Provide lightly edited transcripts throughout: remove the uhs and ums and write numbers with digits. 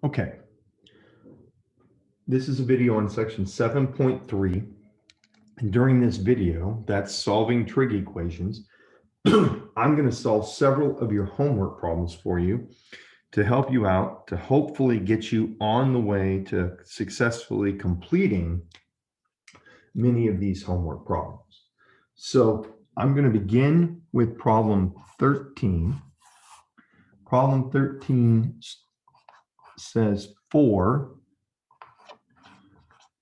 Okay, this is a video on section 7.3. And during this video, that's solving trig equations, I'm going to solve several of your homework problems for you to help you out, to hopefully get you on the way to successfully completing many of these homework problems. So I'm going to begin with problem 13. Problem 13 says 4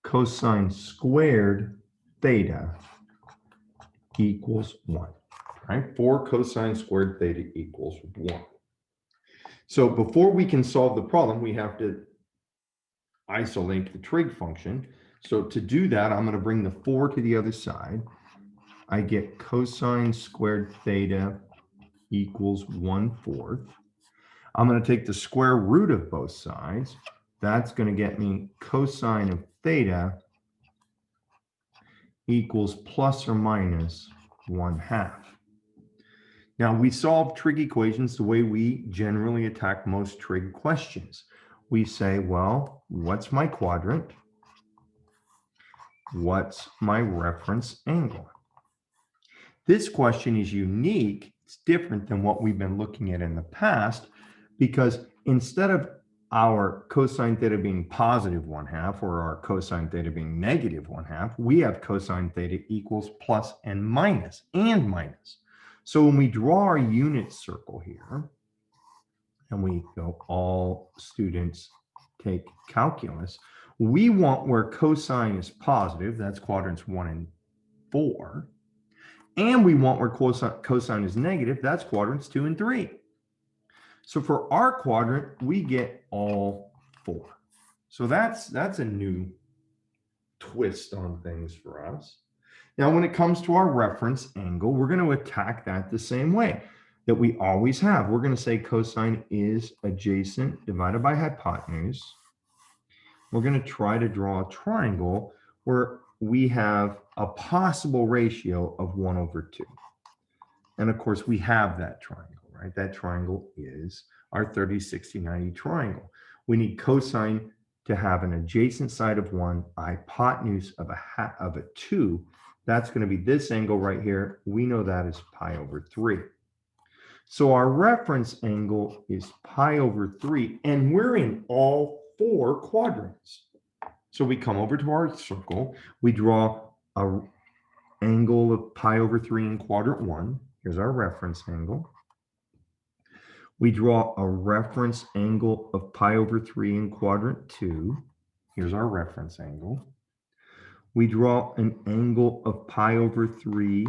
cosine squared theta equals 1, right? 4 cosine squared theta equals 1. So before we can solve the problem, we have to isolate the trig function. So to do that, I'm going to bring the 4 to the other side. I get cosine squared theta equals 1/4. I'm going to take the square root of both sides. That's going to get me cosine of theta equals plus or minus 1/2. Now, we solve trig equations the way we generally attack most trig questions. We say, well, what's my quadrant? What's my reference angle? This question is unique. It's different than what we've been looking at in the past, because instead of our cosine theta being positive 1/2 or our cosine theta being negative 1/2, we have cosine theta equals plus and minus. So when we draw our unit circle here, and we go, all students take calculus, we want where cosine is positive, that's quadrants 1 and 4, and we want where cosine is negative, that's quadrants 2 and 3. So for our quadrant, we get all 4. So that's a new twist on things for us. Now, when it comes to our reference angle, we're going to attack that the same way that we always have. We're going to say cosine is adjacent divided by hypotenuse. We're going to try to draw a triangle where we have a possible ratio of 1/2. And of course, we have that triangle, right? That triangle is our 30, 60, 90 triangle. We need cosine to have an adjacent side of 1, a hypotenuse of a 2. That's going to be this angle right here. We know that is pi/3. So our reference angle is pi/3, and we're in all 4 quadrants. So we come over to our circle. We draw an angle of pi/3 in quadrant 1. Here's our reference angle. We draw a reference angle of pi/3 in quadrant 2. Here's our reference angle. We draw an angle of pi/3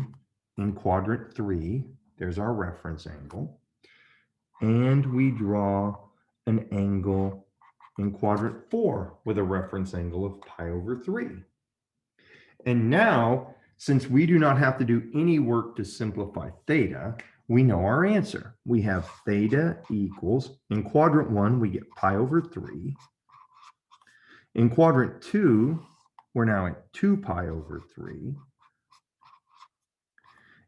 in quadrant 3. There's our reference angle. And we draw an angle in quadrant 4 with a reference angle of pi/3. And now, since we do not have to do any work to simplify theta, we know our answer. We have theta equals, in quadrant 1, we get pi/3. In quadrant 2, we're now at 2 pi/3.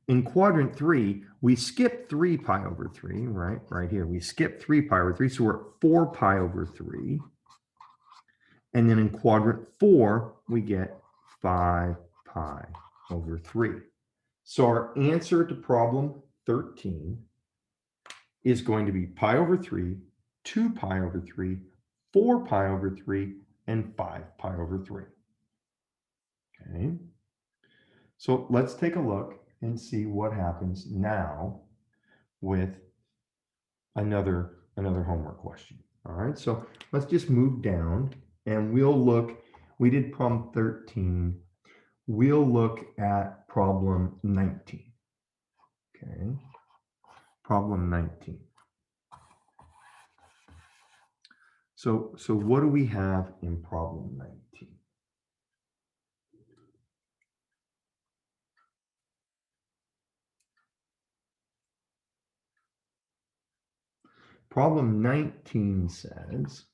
In quadrant 3, we skip 3 pi/3, right here. We skip 3 pi/3, so we're at 4 pi/3. And then in quadrant 4, we get 5 pi/3. So our answer to problem 13 is going to be pi/3, 2 pi/3, 4 pi/3, and 5 pi/3. Okay. So let's take a look and see what happens now with another homework question. All right, so let's just move down and we'll look. We did problem 13. We'll look at problem 19. Okay, problem 19. So what do we have in problem 19? Problem 19 says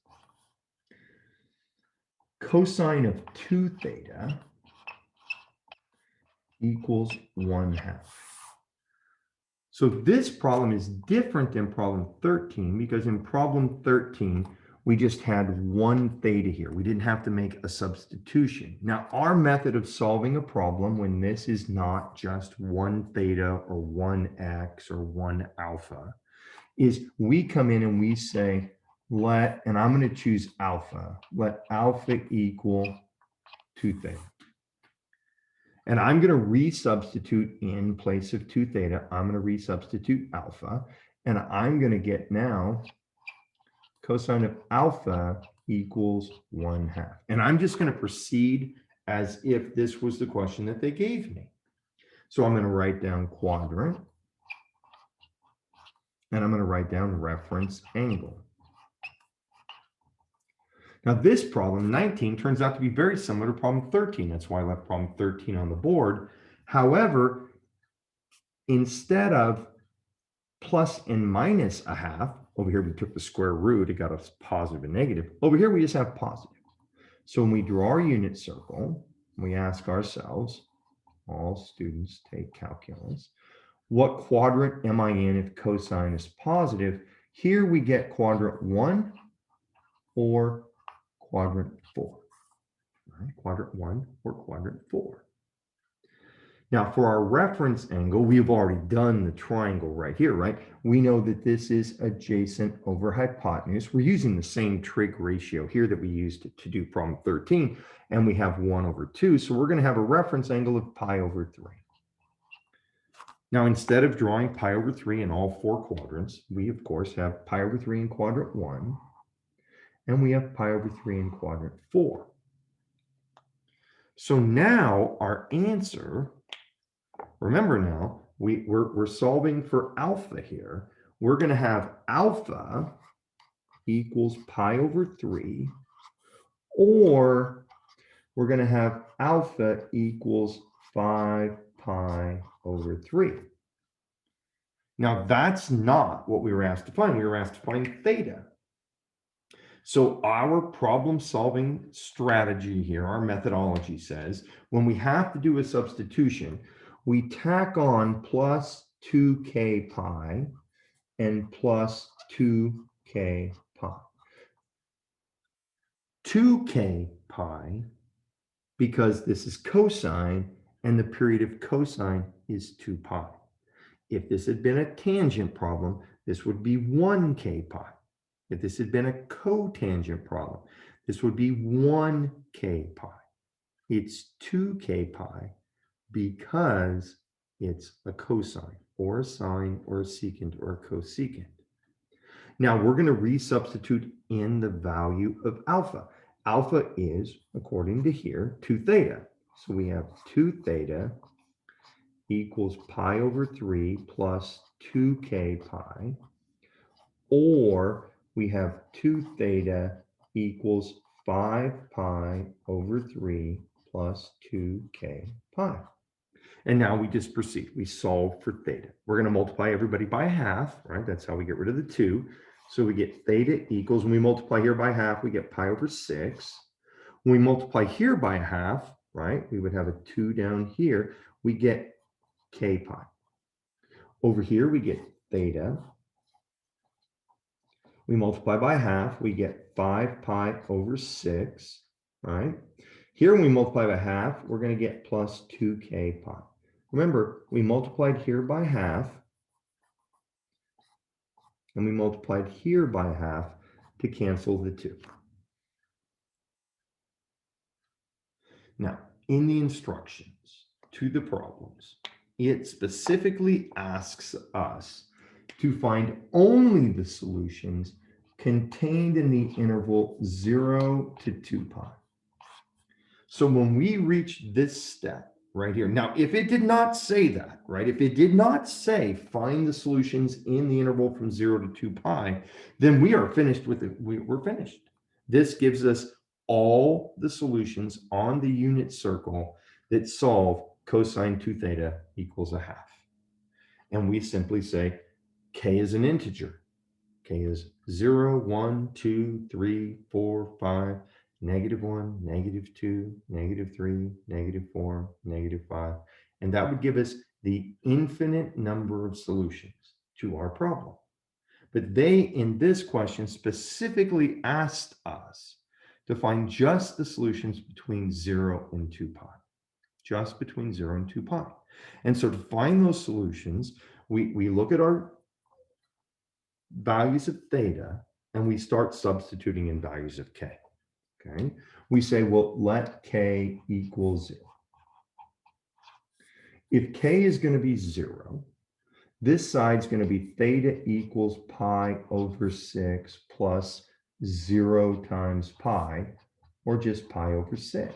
cosine of 2 theta equals 1/2. So this problem is different than problem 13 because in problem 13, We just had one theta here. We didn't have to make a substitution. Now, our method of solving a problem when this is not just one theta or one x or one alpha is we come in and we say, and I'm going to choose alpha, let alpha equal 2 theta. And I'm going to resubstitute in place of 2 theta. I'm going to resubstitute alpha. And I'm going to get now cosine of alpha equals 1/2. And I'm just going to proceed as if this was the question that they gave me. So I'm going to write down quadrant. And I'm going to write down reference angle. Now this problem, 19, turns out to be very similar to problem 13. That's why I left problem 13 on the board. However, instead of plus and minus 1/2, over here we took the square root, it got us positive and negative. Over here we just have positive. So when we draw our unit circle, we ask ourselves, all students take calculus, what quadrant am I in if cosine is positive? Here we get quadrant 1 or quadrant 4. Right? Quadrant 1 or quadrant 4. Now for our reference angle, we've already done the triangle right here, right? We know that this is adjacent over hypotenuse. We're using the same trig ratio here that we used to do problem 13, and we have 1/2. So we're going to have a reference angle of pi/3. Now, instead of drawing pi/3 in all 4 quadrants, we of course have pi/3 in quadrant 1, and we have pi/3 in quadrant 4. So now our answer, remember now, we're solving for alpha here. We're going to have alpha equals pi/3, or we're going to have alpha equals 5 pi/3. Now, that's not what we were asked to find. We were asked to find theta. So our problem-solving strategy here, our methodology says, when we have to do a substitution, we tack on plus 2k pi and plus 2k pi. 2k pi, because this is cosine, and the period of cosine is 2 pi. If this had been a tangent problem, this would be 1k pi. If this had been a cotangent problem, this would be 1k pi. It's 2k pi because it's a cosine or a sine or a secant or a cosecant. Now we're going to resubstitute in the value of alpha. Alpha is, according to here, 2 theta. So we have 2 theta equals pi/3 plus 2k pi, or we have 2 theta equals 5 pi/3 plus 2k pi. And now we just proceed. We solve for theta. We're going to multiply everybody by half, right? That's how we get rid of the 2. So we get theta equals, when we multiply here by half, we get pi/6. When we multiply here by half, right, we would have a 2 down here. We get k pi. Over here, we get theta. We multiply by half, we get 5 pi/6, right? Here, when we multiply by half, we're going to get plus 2k pi. Remember, we multiplied here by half, and we multiplied here by half to cancel the 2. Now, in the instructions to the problems, it specifically asks us to find only the solutions contained in the interval 0 to 2 pi. So when we reach this step right here, now if it did not say that, right, if it did not say find the solutions in the interval from 0 to 2 pi, then we are finished with it. We're finished. This gives us all the solutions on the unit circle that solve cosine 2 theta equals 1/2. And we simply say k is an integer. K is 0, 1, 2, 3, 4, 5, -1, -2, -3, -4, -5. And that would give us the infinite number of solutions to our problem. But they, in this question, specifically asked us to find just the solutions between 0 and 2 pi, just between 0 and 2 pi. And so to find those solutions, we look at our values of theta and we start substituting in values of k. Okay, we say, well, let k equal 0. If k is going to be 0, this side's going to be theta equals pi over 6 plus 0 times pi, or just pi over 6.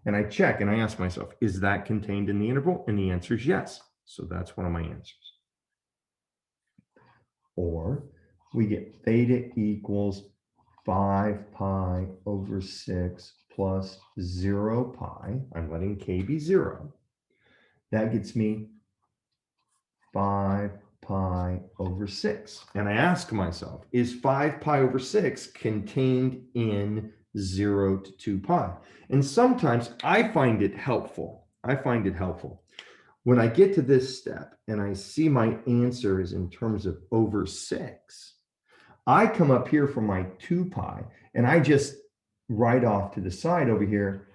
And I check and I ask myself, is that contained in the interval? And the answer is yes. So that's one of my answers. Or we get theta equals 5 pi over 6 plus 0 pi. I'm letting k be 0. That gets me 5 pi over 6. And I ask myself, is 5 pi over 6 contained in 0 to 2 pi? And sometimes I find it helpful. When I get to this step and I see my answer is in terms of over 6, I come up here for my 2 pi and I just write off to the side over here,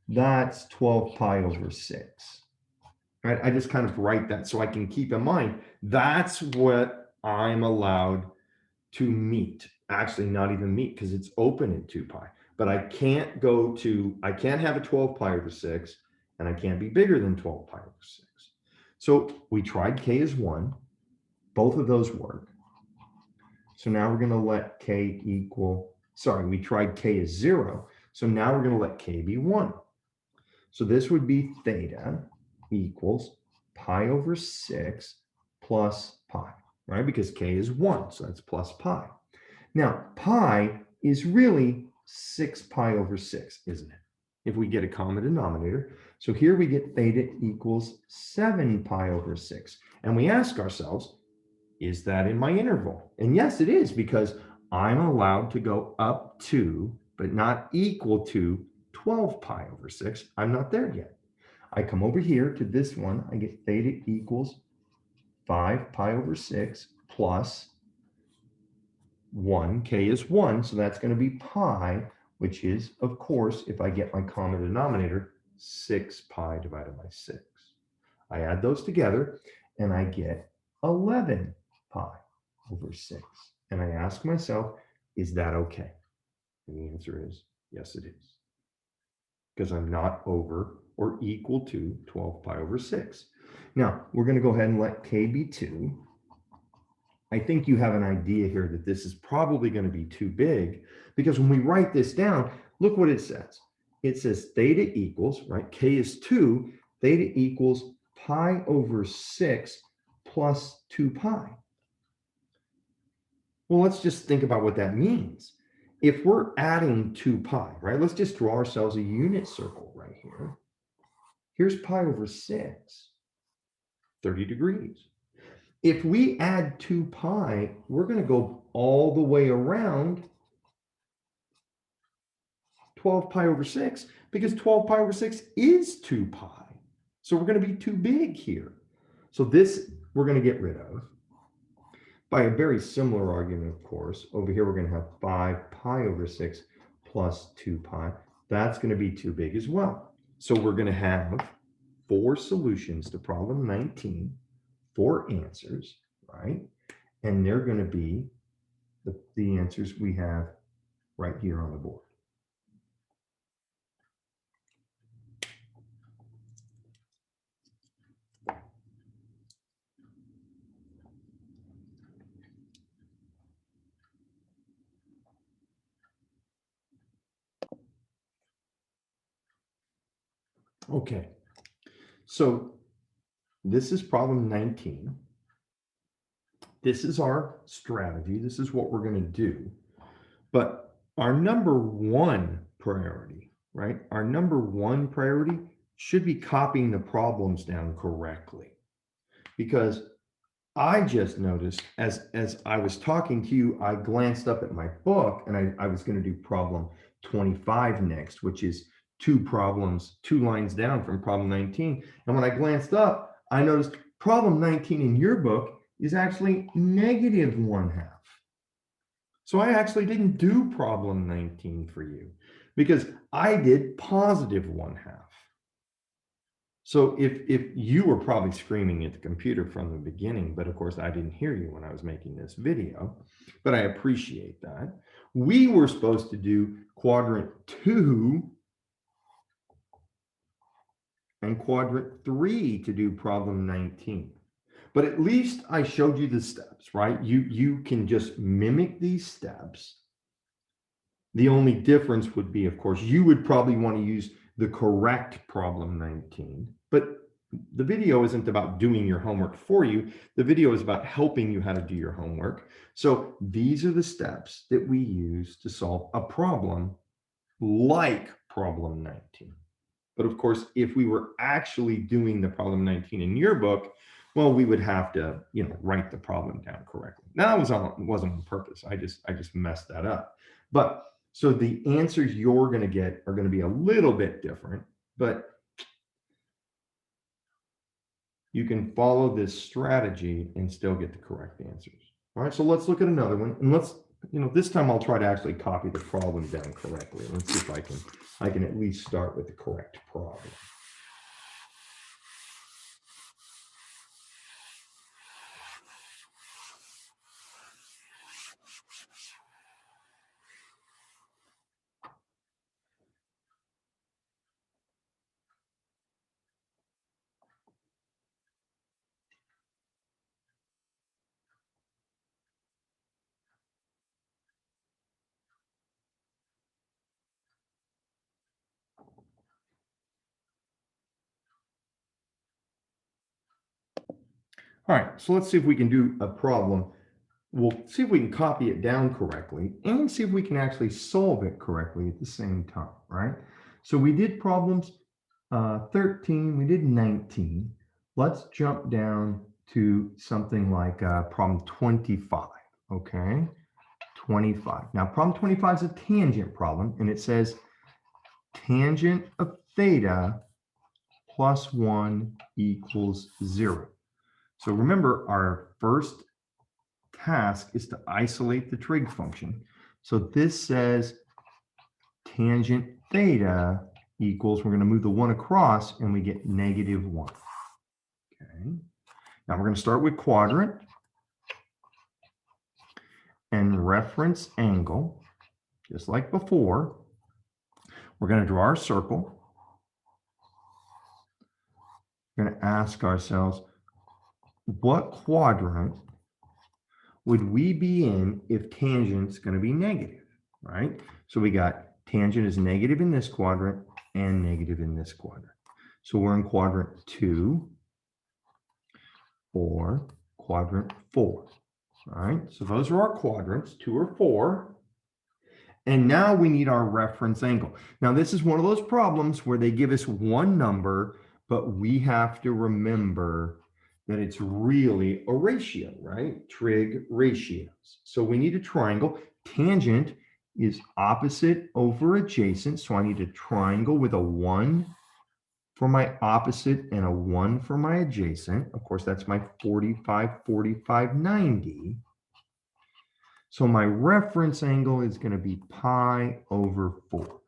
that's 12 pi over 6. Right? I just kind of write that so I can keep in mind that's what I'm allowed to meet. Actually, not even meet because it's open at 2 pi. But I can't have a 12 pi over 6, and I can't be bigger than 12 pi over 6. So we tried k as 1. Both of those work. So now we're going to let k equal, we tried k as 0. So now we're going to let k be 1. So this would be theta equals pi over 6 plus pi, right? Because k is 1, so that's plus pi. Now, pi is really 6 pi over 6, isn't it? If we get a common denominator. So here we get theta equals 7 pi over 6. And we ask ourselves, is that in my interval? And yes, it is, because I'm allowed to go up to, but not equal to 12 pi over 6. I'm not there yet. I come over here to this one, I get theta equals 5 pi over 6 plus 1, k is 1, so that's going to be pi, which is, of course, if I get my common denominator, 6 pi divided by 6. I add those together, and I get 11 pi over 6. And I ask myself, is that okay? And the answer is, yes, it is. Because I'm not over or equal to 12 pi over 6. Now, we're going to go ahead and let k be 2. I think you have an idea here that this is probably going to be too big, because when we write this down, look what it says. It says theta equals, right, k is 2, theta equals pi over 6 plus 2 pi. Well, let's just think about what that means. If we're adding 2 pi, right, let's just draw ourselves a unit circle right here. Here's pi over 6, 30 degrees. If we add 2 pi, we're going to go all the way around 12 pi over 6, because 12 pi over 6 is 2 pi. So we're going to be too big here. So this we're going to get rid of. By a very similar argument, of course, over here we're going to have 5 pi over 6 plus 2 pi. That's going to be too big as well. So we're going to have 4 solutions to problem 19, 4 answers, right? And they're going to be the answers we have right here on the board. Okay, so this is problem 19. This is our strategy. This is what we're going to do. But our number 1 priority, right? Our number 1 priority should be copying the problems down correctly. Because I just noticed as I was talking to you, I glanced up at my book and I was going to do problem 25 next, which is 2 lines down from problem 19. And when I glanced up, I noticed problem 19 in your book is actually -1/2. So I actually didn't do problem 19 for you because I did +1/2. So if you were probably screaming at the computer from the beginning, but of course I didn't hear you when I was making this video, but I appreciate that. We were supposed to do quadrant 2 and quadrant 3 to do problem 19. But at least I showed you the steps, right? You can just mimic these steps. The only difference would be, of course, you would probably want to use the correct problem 19, but the video isn't about doing your homework for you. The video is about helping you how to do your homework. So these are the steps that we use to solve a problem like problem 19. But of course, if we were actually doing the problem 19 in your book, well, we would have to, write the problem down correctly. Now, it wasn't on purpose. I just messed that up. But so the answers you're going to get are going to be a little bit different, but you can follow this strategy and still get the correct answers. All right, so let's look at another one. And let's, this time I'll try to actually copy the problem down correctly. Let's see if I can at least start with the correct problem. All right, so let's see if we can do a problem. We'll see if we can copy it down correctly and see if we can actually solve it correctly at the same time, right? So we did problems 13, we did 19. Let's jump down to something like problem 25, okay? 25. Now, problem 25 is a tangent problem, and it says tangent of theta plus 1 equals 0. So remember, our first task is to isolate the trig function. So this says tangent theta equals, we're going to move the 1 across, and we get -1. Okay. Now we're going to start with quadrant and reference angle, just like before. We're going to draw our circle. We're going to ask ourselves, what quadrant would we be in if tangent's going to be negative, right? So we got tangent is negative in this quadrant and negative in this quadrant. So we're in quadrant 2 or quadrant 4, all right? So those are our quadrants, 2 or 4. And now we need our reference angle. Now, this is one of those problems where they give us one number, but we have to remember that it's really a ratio, right? Trig ratios. So we need a triangle. Tangent is opposite over adjacent. So I need a triangle with a 1 for my opposite and a 1 for my adjacent. Of course, that's my 45, 45, 90. So my reference angle is going to be pi over 4.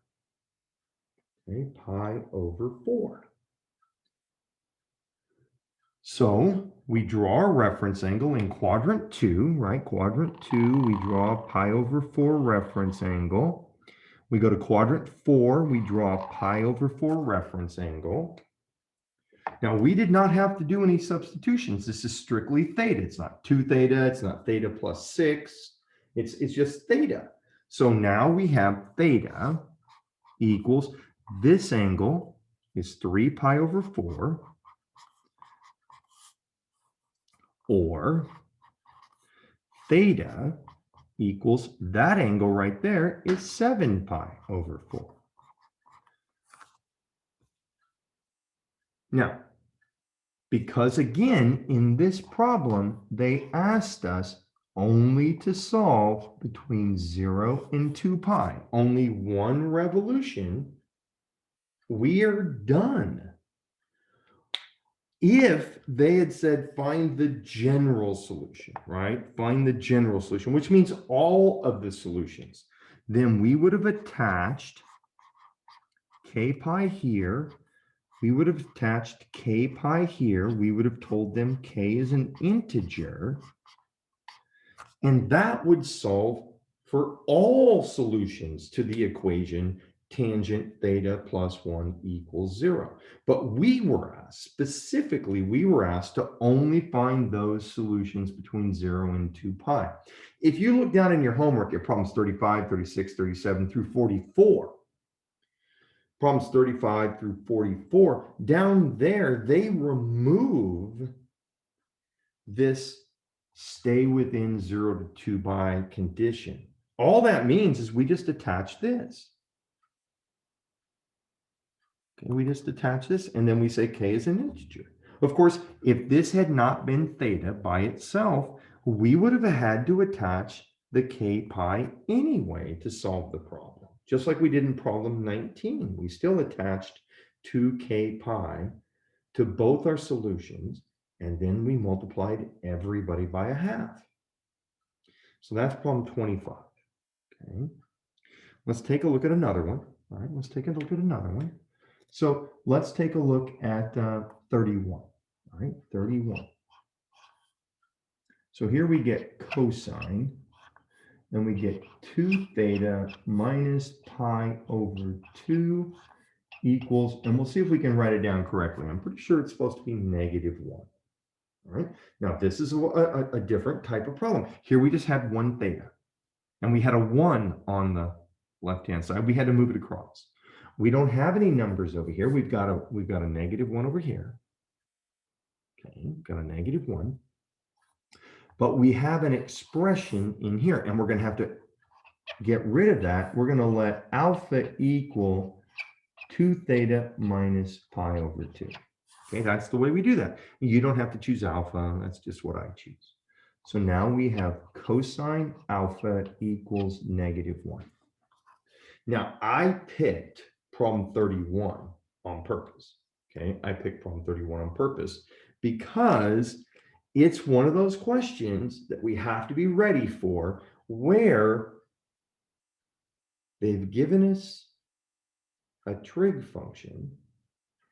Okay, pi over 4. So we draw our reference angle in quadrant 2, right? Quadrant 2, we draw pi over 4 reference angle. We go to quadrant 4, we draw pi over 4 reference angle. Now, we did not have to do any substitutions. This is strictly theta. It's not 2 theta. It's not theta plus 6. It's just theta. So now we have theta equals, this angle is 3 pi over 4, or theta equals, that angle right there is 7 pi over 4. Now, because again, in this problem, they asked us only to solve between 0 and 2 pi, only one revolution, we are done. If they had said, find the general solution, right? Find the general solution, which means all of the solutions, then we would have attached k pi here. We would have attached k pi here. We would have told them k is an integer. And that would solve for all solutions to the equation tangent theta plus 1 equals 0. But we were asked, specifically, we were asked to only find those solutions between 0 and 2 pi. If you look down in your homework at problems 35, 36, 37 through 44, problems 35 through 44, down there, they remove this stay within 0 to 2 pi condition. All that means is we just attach this. Okay, we just attach this, and then we say k is an integer. Of course, if this had not been theta by itself, we would have had to attach the k pi anyway to solve the problem. Just like we did in problem 19, we still attached 2k pi to both our solutions, and then we multiplied everybody by a half. So that's problem 25. Okay. Let's take a look at another one. All right, let's take a look at another one. So let's take a look at 31. All right, 31. So here we get cosine, and we get 2 theta minus pi over 2 equals, and we'll see if we can write it down correctly. I'm pretty sure it's supposed to be -1. All right, now this is a different type of problem. Here we just had 1 theta, and we had a 1 on the left-hand side. We had to move it across. We don't have any numbers over here. We've got a -1 over here. Okay, got a -1. But we have an expression in here, and we're going to have to get rid of that. We're going to let alpha equal 2 theta minus pi over 2. Okay, that's the way we do that. You don't have to choose alpha. That's just what I choose. So now we have cosine alpha equals -1. Now, I picked problem 31 on purpose. Okay, I picked problem 31 on purpose because it's one of those questions that we have to be ready for where they've given us a trig function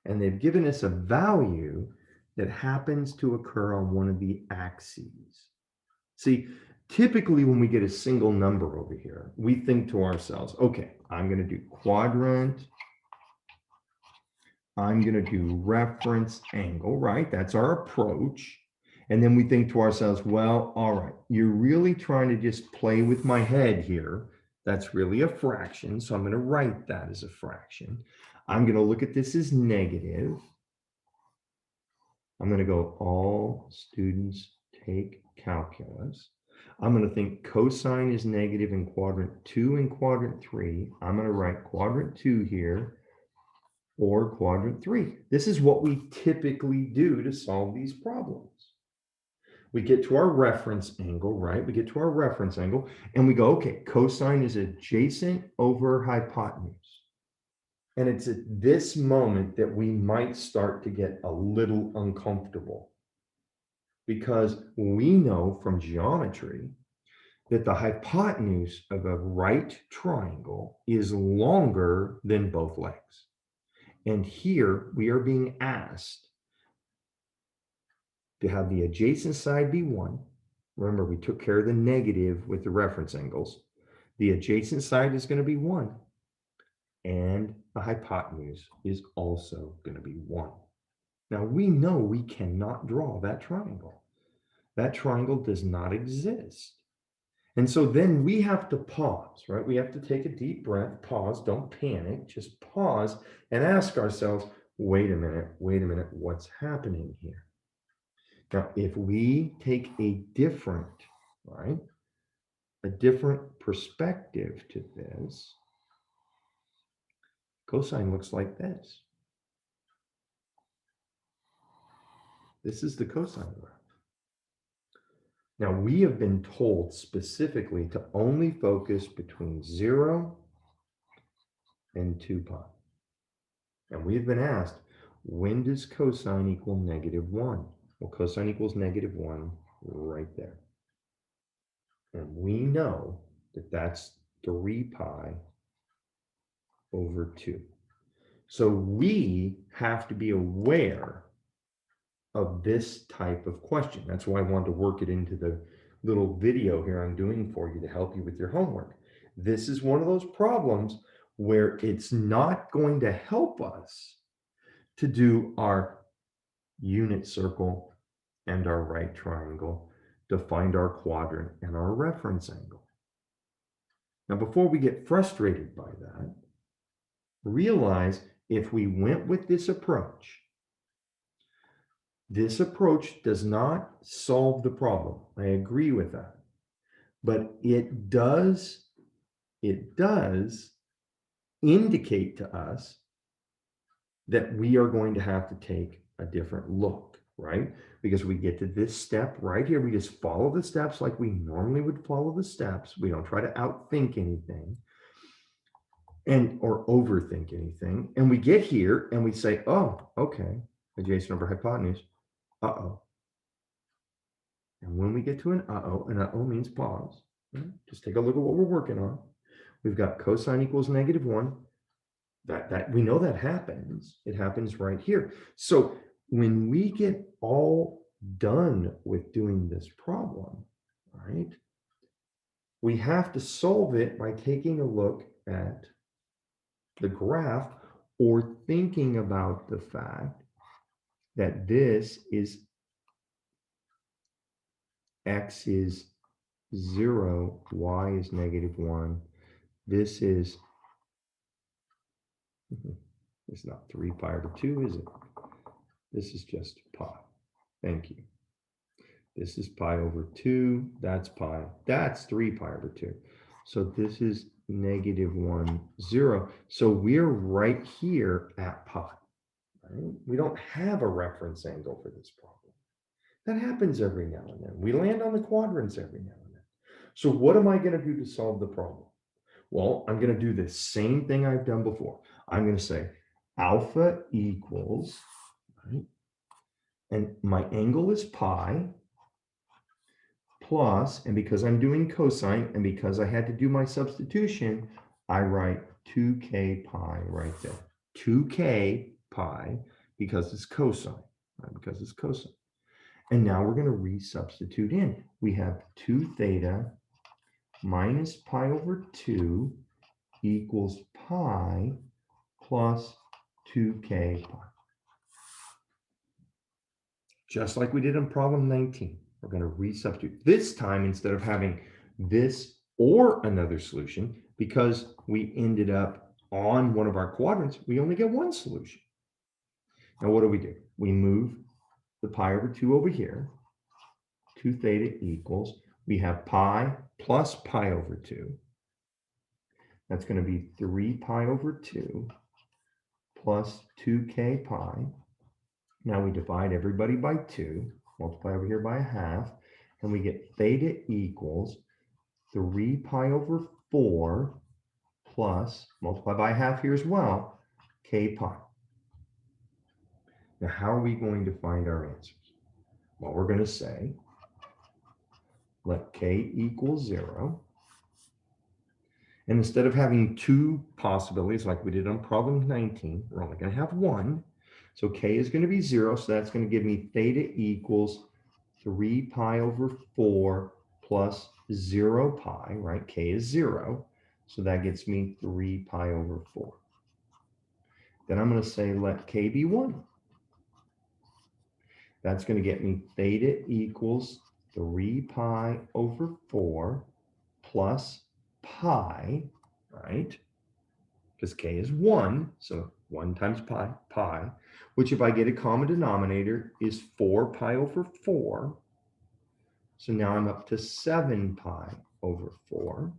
and they've given us a value that happens to occur on one of the axes. See, typically when we get a single number over here, we think to ourselves, okay, I'm going to do quadrant. I'm going to do reference angle, right? That's our approach. And then we think to ourselves, well, all right, you're really trying to just play with my head here. That's really a fraction. So I'm going to write that as a fraction. I'm going to look at this as negative. I'm going to go, all students take calculus. I'm going to think cosine is negative in quadrant 2 and quadrant 3. I'm going to write quadrant 2 here or quadrant 3. This is what we typically do to solve these problems. We get to our reference angle, right? We get to our reference angle and we go, okay, cosine is adjacent over hypotenuse. And it's at this moment that we might start to get a little uncomfortable because we know from geometry that the hypotenuse of a right triangle is longer than both legs. And here we are being asked to have the adjacent side be 1. Remember, we took care of the negative with the reference angles. The adjacent side is going to be 1. And the hypotenuse is also going to be 1. Now, we know we cannot draw that triangle. That triangle does not exist. And so then we have to pause, right? We have to take a deep breath, pause, don't panic, just pause and ask ourselves, wait a minute, what's happening here? Now, if we take a different, right, a different perspective to this, cosine looks like this. This is the cosine graph. Now, we have been told specifically to only focus between 0 and 2 pi. And we've been asked, when does cosine equal -1? Well, cosine equals -1 right there. And we know that that's 3 pi over 2. So we have to be aware of this type of question. That's why I wanted to work it into the little video here I'm doing for you to help you with your homework. This is one of those problems where it's not going to help us to do our unit circle and our right triangle to find our quadrant and our reference angle. Now, before we get frustrated by that, realize if we went with this approach does not solve the problem. I agree with that. But it does indicate to us that we are going to have to take a different look, right? Because we get to this step right here, we just follow the steps like we normally would follow the steps. We don't try to outthink anything or overthink anything. And we get here and we say, oh, okay, adjacent over hypotenuse, uh-oh. And when we get to an uh-oh means pause. Right? Just take a look at what we're working on. We've got cosine equals -1. That we know that happens. It happens right here. So when we get all done with doing this problem, right, we have to solve it by taking a look at the graph or thinking about the fact that this is x is 0, y is -1. This is, it's not 3 pi over 2, is it? This is just pi. Thank you. This is pi over 2. That's pi. That's 3 pi over 2. So this is -1, 0. So we're right here at pi. Right? We don't have a reference angle for this problem. That happens every now and then. We land on the quadrants every now and then. So what am I going to do to solve the problem? Well, I'm going to do the same thing I've done before. I'm going to say alpha equals, right, and my angle is pi, plus, and because I'm doing cosine, and because I had to do my substitution, I write 2k pi right there. 2k pi, because it's cosine, right? Because it's cosine. And now we're going to resubstitute in. We have 2 theta minus pi over 2 equals pi plus 2k pi. Just like we did in problem 19, we're going to resubstitute. This time, instead of having this or another solution, because we ended up on one of our quadrants, we only get one solution. Now, what do? We move the pi over 2 over here. 2 theta equals, we have pi plus pi over 2. That's going to be 3 pi over 2 plus 2k pi. Now we divide everybody by 2, multiply over here by 1/2, and we get theta equals 3 pi over 4 plus, multiply by 1/2 here as well, k pi. Now, how are we going to find our answers? Well, we're going to say, let k equal 0. And instead of having 2 possibilities like we did on problem 19, we're only going to have 1. So k is going to be 0. So that's going to give me theta equals 3 pi over 4 plus 0 pi, right? K is 0. So that gets me 3 pi over 4. Then I'm going to say let k be 1. That's going to get me theta equals 3 pi over 4 plus pi, right? Because k is 1, so 1 times pi, which if I get a common denominator is 4 pi over 4. So now I'm up to 7 pi over 4.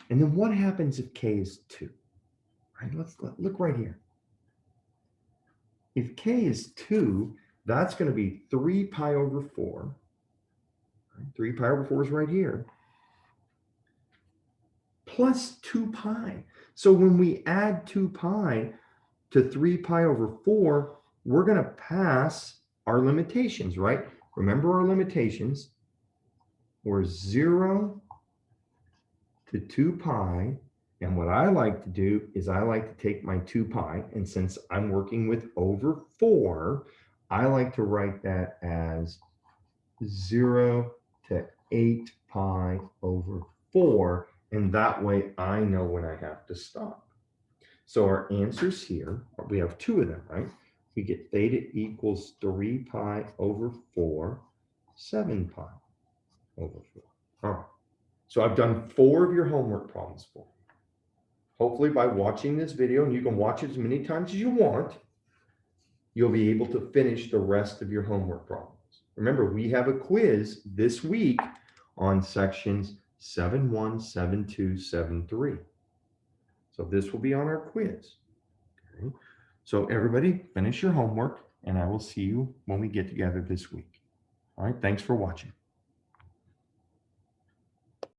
And then what happens if k is 2? Right? Let's look right here. If k is 2, that's going to be 3 pi over 4. Right? 3 pi over 4 is right here. Plus 2 pi. So when we add 2 pi, to 3 pi over 4, we're going to pass our limitations, right? Remember our limitations were 0 to 2 pi. And what I like to do is I like to take my 2 pi, and since I'm working with over 4, I like to write that as 0 to 8 pi over 4, and that way I know when I have to stop. So our answers here, we have 2 of them, right? We get theta equals 3 pi over 4, 7 pi over 4. All right. So I've done 4 of your homework problems for you. Hopefully by watching this video, and you can watch it as many times as you want, you'll be able to finish the rest of your homework problems. Remember, we have a quiz this week on sections 7.1, 7.2, 7.3. So this will be on our quiz. Okay. So everybody finish your homework, and I will see you when we get together this week. All right, thanks for watching.